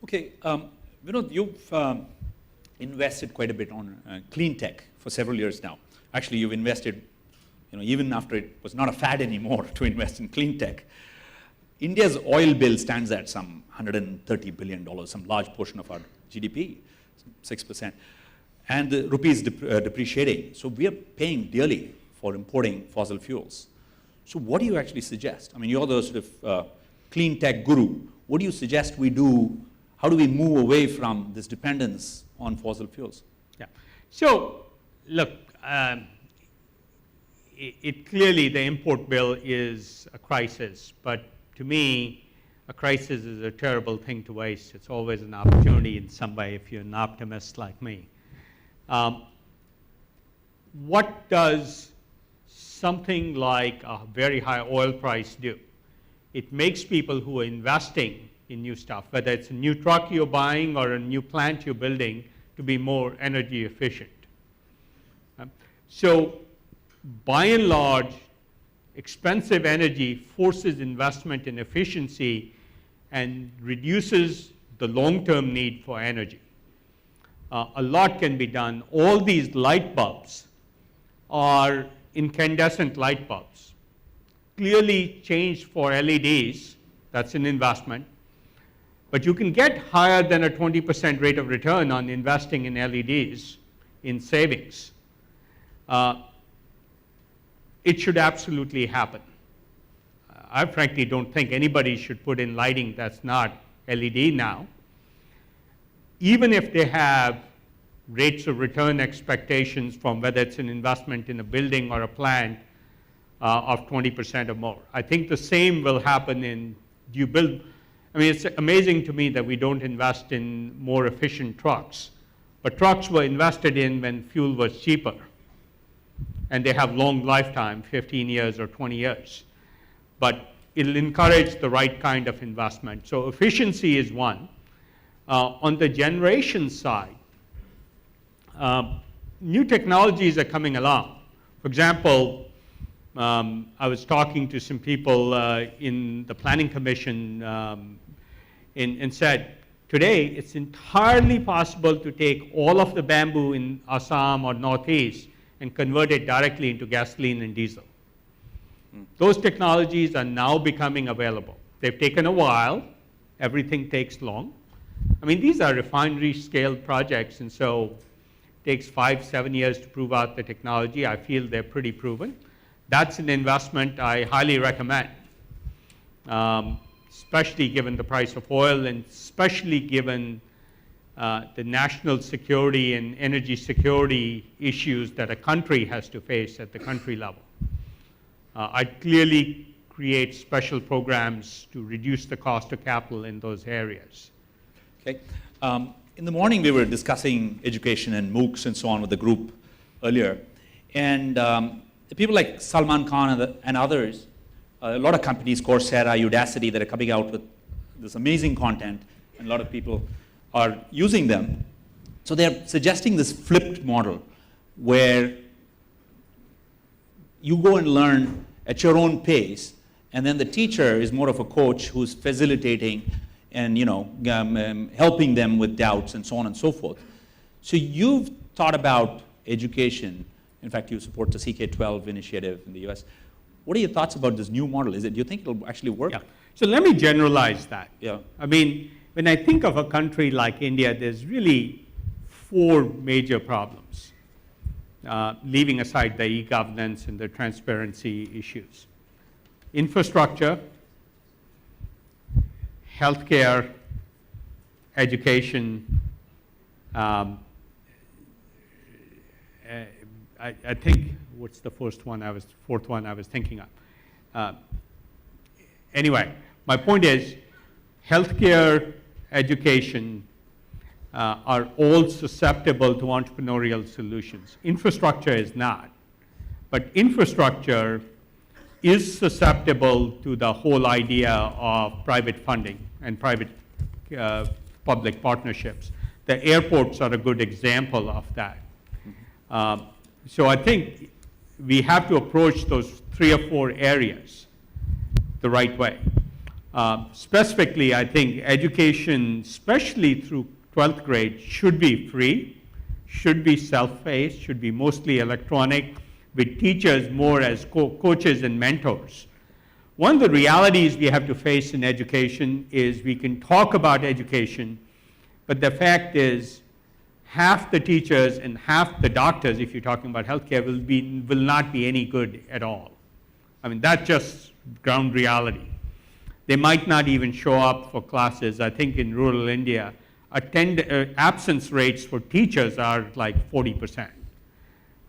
Okay, Vinod, you've invested quite a bit on clean tech for several years now. Actually, you've invested, even after it was not a fad anymore to invest in clean tech. India's oil bill stands at some $130 billion, some large portion of our GDP, 6%. And the rupee is depreciating. So we are paying dearly for importing fossil fuels. So what do you actually suggest? I mean, you're the sort of clean tech guru. What do you suggest we do? How do we move away from this dependence on fossil fuels? Yeah. So, look, clearly the import bill is a crisis, but to me, a crisis is a terrible thing to waste. It's always an opportunity in some way if you're an optimist like me. What does something like a very high oil price do? It makes people who are investing in new stuff, whether it's a new truck you're buying or a new plant you're building, to be more energy efficient. So by and large, expensive energy forces investment in efficiency and reduces the long-term need for energy. A lot can be done. All these light bulbs are incandescent light bulbs. Clearly changed for LEDs, that's an investment. But you can get higher than a 20% rate of return on investing in LEDs in savings. It should absolutely happen. I frankly don't think anybody should put in lighting that's not LED now. Even if they have rates of return expectations from whether it's an investment in a building or a plant of 20% or more. I think the same will happen in, do you build, I mean, it's amazing to me that we don't invest in more efficient trucks. But trucks were invested in when fuel was cheaper. And they have long lifetime, 15 years or 20 years. But it'll encourage the right kind of investment. So efficiency is one. On the generation side, new technologies are coming along. For example, I was talking to some people in the Planning Commission and said, today it's entirely possible to take all of the bamboo in Assam or Northeast and convert it directly into gasoline and diesel. Those technologies are now becoming available. They've taken a while. Everything takes long. I mean, these are refinery scale projects, and so it takes 5-7 years to prove out the technology. I feel they're pretty proven. That's an investment I highly recommend, especially given the price of oil and especially given the national security and energy security issues that a country has to face at the country level. I'd clearly create special programs to reduce the cost of capital in those areas. Okay. In the morning, we were discussing education and MOOCs and so on with the group earlier. And the people like Salman Khan and others, a lot of companies, Coursera, Udacity, that are coming out with this amazing content, and a lot of people are using them. So they're suggesting this flipped model where you go and learn at your own pace, and then the teacher is more of a coach who's facilitating and helping them with doubts and so on and so forth. So you've thought about education. In fact, you support the CK-12 initiative in the US. What are your thoughts about this new model? Do you think it'll actually work? Yeah. So let me generalize that. Yeah. I mean, when I think of a country like India, there's really 4 major problems, leaving aside the e-governance and the transparency issues. Infrastructure, healthcare, education. I think, what's the fourth one I was thinking of? Anyway, my point is, healthcare, education are all susceptible to entrepreneurial solutions. Infrastructure is not. But infrastructure is susceptible to the whole idea of private funding and private public partnerships. The airports are a good example of that. So I think we have to approach those 3 or 4 areas the right way. Specifically, I think education, especially through 12th grade, should be free, should be self-paced, should be mostly electronic, with teachers more as coaches and mentors. One of the realities we have to face in education is we can talk about education, but the fact is half the teachers and half the doctors, if you're talking about healthcare, will not be any good at all. I mean, that's just ground reality. They might not even show up for classes. I think in rural India, absence rates for teachers are like 40%.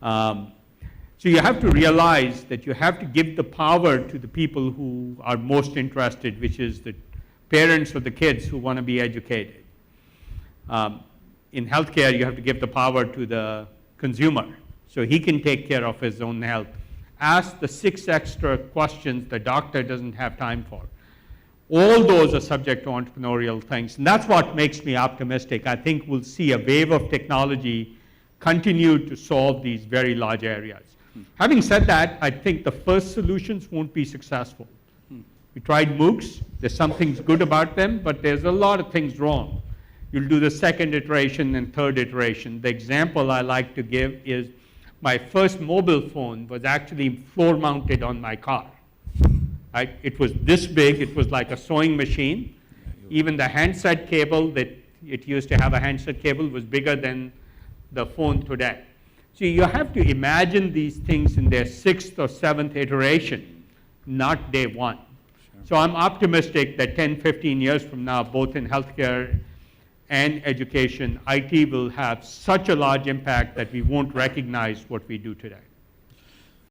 So you have to realize that you have to give the power to the people who are most interested, which is the parents of the kids who want to be educated. In healthcare, you have to give the power to the consumer so he can take care of his own health. Ask the 6 extra questions the doctor doesn't have time for. All those are subject to entrepreneurial things, and that's what makes me optimistic. I think we'll see a wave of technology continue to solve these very large areas. Having said that, I think the first solutions won't be successful. We tried MOOCs. There's some things good about them, but there's a lot of things wrong. You'll do the second iteration and third iteration. The example I like to give is my first mobile phone was actually floor mounted on my car. It was this big. It was like a sewing machine. Even the handset cable that it used to have a handset cable was bigger than the phone today. So you have to imagine these things in their 6th or 7th iteration, not day one. Sure. So I'm optimistic that 10, 15 years from now, both in healthcare and education, IT will have such a large impact that we won't recognize what we do today.